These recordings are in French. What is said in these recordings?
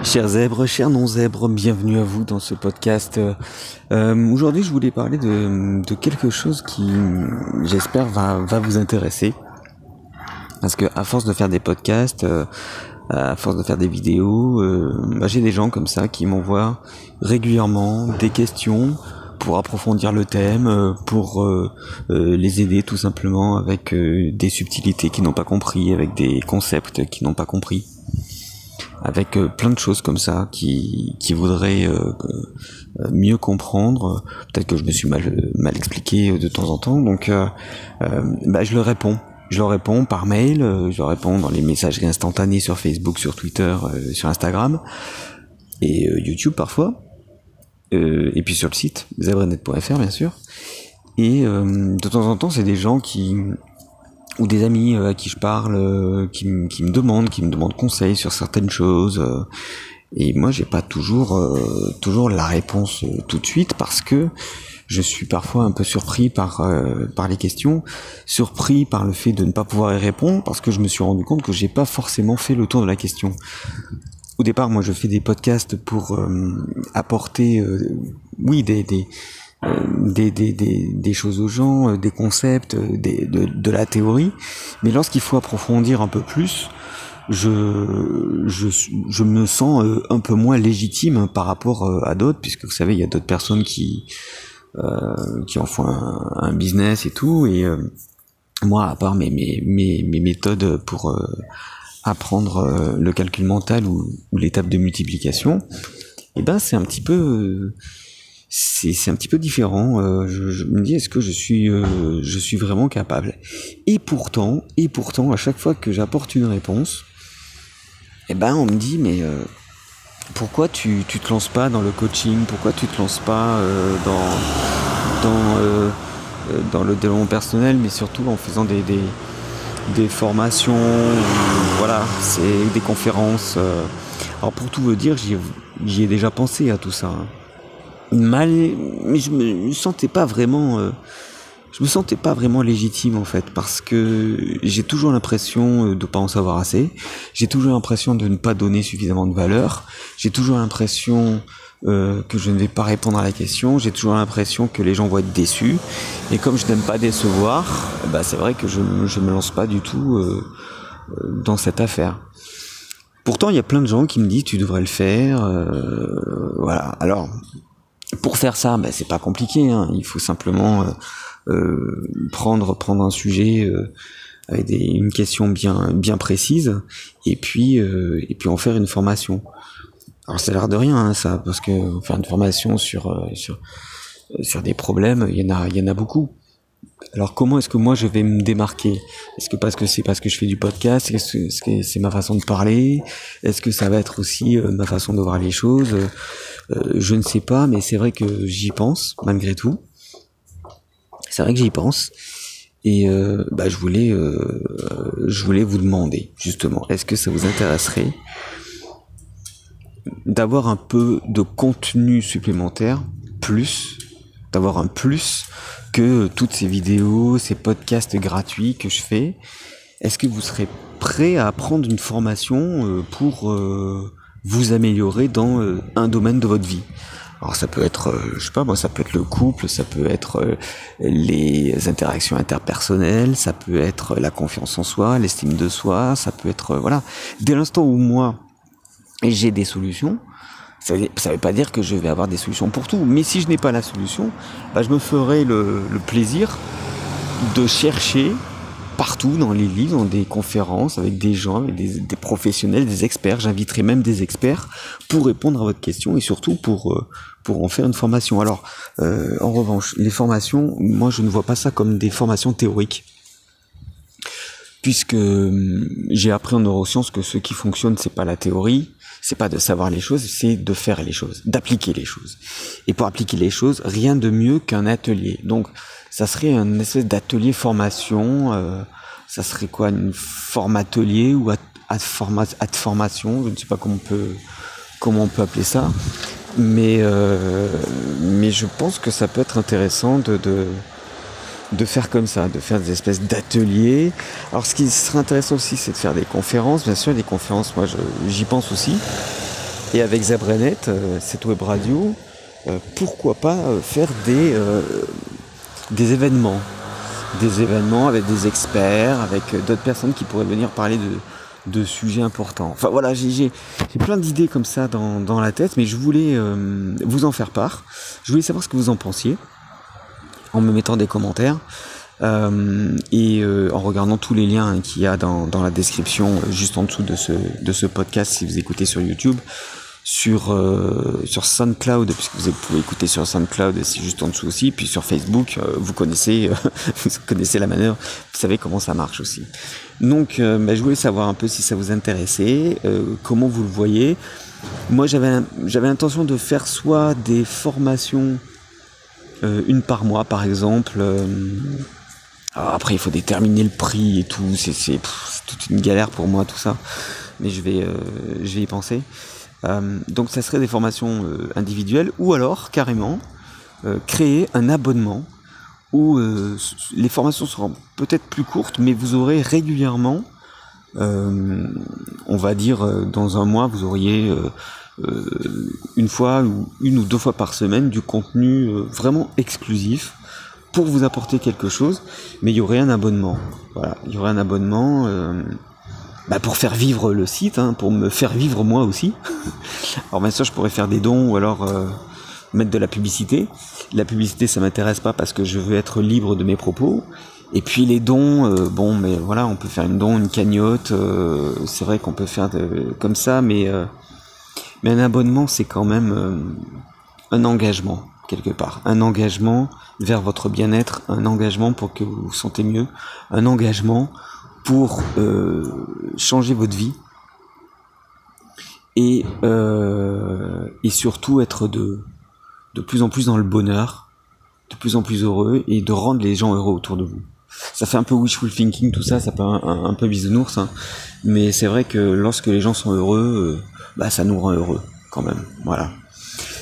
Chers zèbres, chers non-zèbres, bienvenue à vous dans ce podcast. Aujourd'hui, je voulais parler de quelque chose qui, j'espère, va vous intéresser. Parce que à force de faire des podcasts, à force de faire des vidéos, j'ai des gens comme ça qui m'envoient régulièrement des questions pour approfondir le thème, pour les aider tout simplement avec des subtilités qu'ils n'ont pas compris, avec des concepts qu'ils n'ont pas compris, avec plein de choses comme ça qui voudraient mieux comprendre. Peut-être que je me suis mal expliqué de temps en temps, donc je leur réponds. Je leur réponds par mail, je leur réponds dans les messageries instantanées sur Facebook, sur Twitter, sur Instagram et YouTube parfois, et puis sur le site zebrenet.fr bien sûr. Et de temps en temps, c'est des gens ou des amis à qui je parle, qui me demandent conseil sur certaines choses, et moi j'ai pas toujours la réponse tout de suite, parce que je suis parfois un peu surpris par les questions, surpris par le fait de ne pas pouvoir y répondre, parce que je me suis rendu compte que j'ai pas forcément fait le tour de la question. Au départ, moi je fais des podcasts pour apporter des choses aux gens, des concepts, de la théorie, mais lorsqu'il faut approfondir un peu plus, je me sens un peu moins légitime par rapport à d'autres, puisque vous savez, il y a d'autres personnes qui en font un business et tout, et moi, à part mes méthodes pour apprendre le calcul mental ou l'étape de multiplication, c'est un petit peu c'est un petit peu différent. Je me dis, est-ce que je suis vraiment capable? Et pourtant, à chaque fois que j'apporte une réponse, on me dit, mais pourquoi tu te lances pas dans le coaching? Pourquoi tu te lances pas dans le développement personnel, mais surtout en faisant des formations, voilà, c'est des conférences. Alors pour tout vous dire, j'y ai déjà pensé à tout ça, hein. Mais je me sentais pas vraiment légitime en fait, parce que j'ai toujours l'impression de pas en savoir assez, j'ai toujours l'impression de ne pas donner suffisamment de valeur, j'ai toujours l'impression que je ne vais pas répondre à la question, j'ai toujours l'impression que les gens vont être déçus, et comme je n'aime pas décevoir, c'est vrai que je me lance pas du tout dans cette affaire. Pourtant il y a plein de gens qui me disent tu devrais le faire, voilà. Alors pour faire ça, c'est pas compliqué, hein. Il faut simplement prendre un sujet avec une question bien précise, et puis en faire une formation. Alors ça a l'air de rien, hein, ça, parce que faire une formation sur des problèmes, il y en a beaucoup. Alors comment est-ce que moi je vais me démarquer? Est-ce que parce que je fais du podcast? Est-ce que c'est ma façon de parler? Est-ce que ça va être aussi ma façon de voir les choses? Je ne sais pas, mais c'est vrai que j'y pense malgré tout. C'est vrai que j'y pense. Et je voulais vous demander justement, est-ce que ça vous intéresserait d'avoir un peu de contenu supplémentaire, d'avoir un plus que toutes ces vidéos, ces podcasts gratuits que je fais? Est-ce que vous serez prêt à prendre une formation pour vous améliorer dans un domaine de votre vie? Alors ça peut être, ça peut être le couple, ça peut être les interactions interpersonnelles, ça peut être la confiance en soi, l'estime de soi, ça peut être, voilà. Dès l'instant où moi, j'ai des solutions, ça veut pas dire que je vais avoir des solutions pour tout, mais si je n'ai pas la solution, je me ferai le plaisir de chercher partout dans les livres, dans des conférences, avec des gens, avec des professionnels, des experts. J'inviterai même des experts pour répondre à votre question, et surtout pour en faire une formation. Alors, en revanche, les formations, moi je ne vois pas ça comme des formations théoriques, puisque j'ai appris en neurosciences que ce qui fonctionne, c'est pas la théorie, c'est pas de savoir les choses, c'est de faire les choses, d'appliquer les choses. Et pour appliquer les choses, rien de mieux qu'un atelier. Donc, ça serait une espèce d'atelier formation, ça serait quoi, une forme atelier ou formation, je ne sais pas comment on peut appeler ça, mais je pense que ça peut être intéressant de faire comme ça, de faire des espèces d'ateliers. Alors ce qui serait intéressant aussi, c'est de faire des conférences. Bien sûr, des conférences, moi j'y pense aussi. Et avec Zebranet, cette web radio, pourquoi pas faire des événements. Des événements avec des experts, avec d'autres personnes qui pourraient venir parler de sujets importants. Enfin voilà, j'ai plein d'idées comme ça dans la tête, mais je voulais vous en faire part. Je voulais savoir ce que vous en pensiez, en me mettant des commentaires, et en regardant tous les liens qu'il y a dans la description, juste en dessous de ce podcast, si vous écoutez sur YouTube. Sur SoundCloud, puisque vous pouvez écouter sur SoundCloud, c'est juste en dessous aussi, puis sur Facebook, vous connaissez la manière, vous savez comment ça marche aussi. Donc je voulais savoir un peu si ça vous intéressait, comment vous le voyez. Moi j'avais l'intention de faire soit des formations, une par mois par exemple. Après il faut déterminer le prix et tout, c'est toute une galère pour moi tout ça, mais je vais y penser. Donc ça serait des formations individuelles, ou alors carrément créer un abonnement où les formations seront peut-être plus courtes, mais vous aurez régulièrement, on va dire dans un mois, vous auriez une ou deux fois par semaine du contenu vraiment exclusif pour vous apporter quelque chose, mais il y aurait un abonnement. Voilà, il y aurait un abonnement pour faire vivre le site, pour me faire vivre moi aussi. Alors bien sûr je pourrais faire des dons ou alors mettre de la publicité. La publicité ça m'intéresse pas parce que je veux être libre de mes propos. Et puis les dons, mais voilà, on peut faire une cagnotte, c'est vrai qu'on peut faire comme ça, mais un abonnement c'est quand même un engagement quelque part. Un engagement vers votre bien-être, un engagement pour que vous vous sentez mieux, un engagement pour changer votre vie et surtout être de plus en plus dans le bonheur, de plus en plus heureux et de rendre les gens heureux autour de vous. Ça fait un peu wishful thinking tout ça, ça peut un peu bisounours, mais c'est vrai que lorsque les gens sont heureux, ça nous rend heureux quand même. Voilà.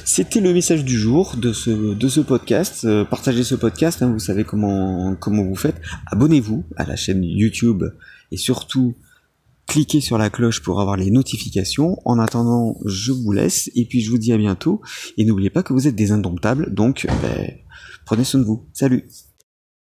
C'était le message du jour de ce podcast. Partagez ce podcast, vous savez comment vous faites. Abonnez-vous à la chaîne YouTube et surtout cliquez sur la cloche pour avoir les notifications. En attendant, je vous laisse et puis je vous dis à bientôt. Et n'oubliez pas que vous êtes des indomptables, donc prenez soin de vous. Salut!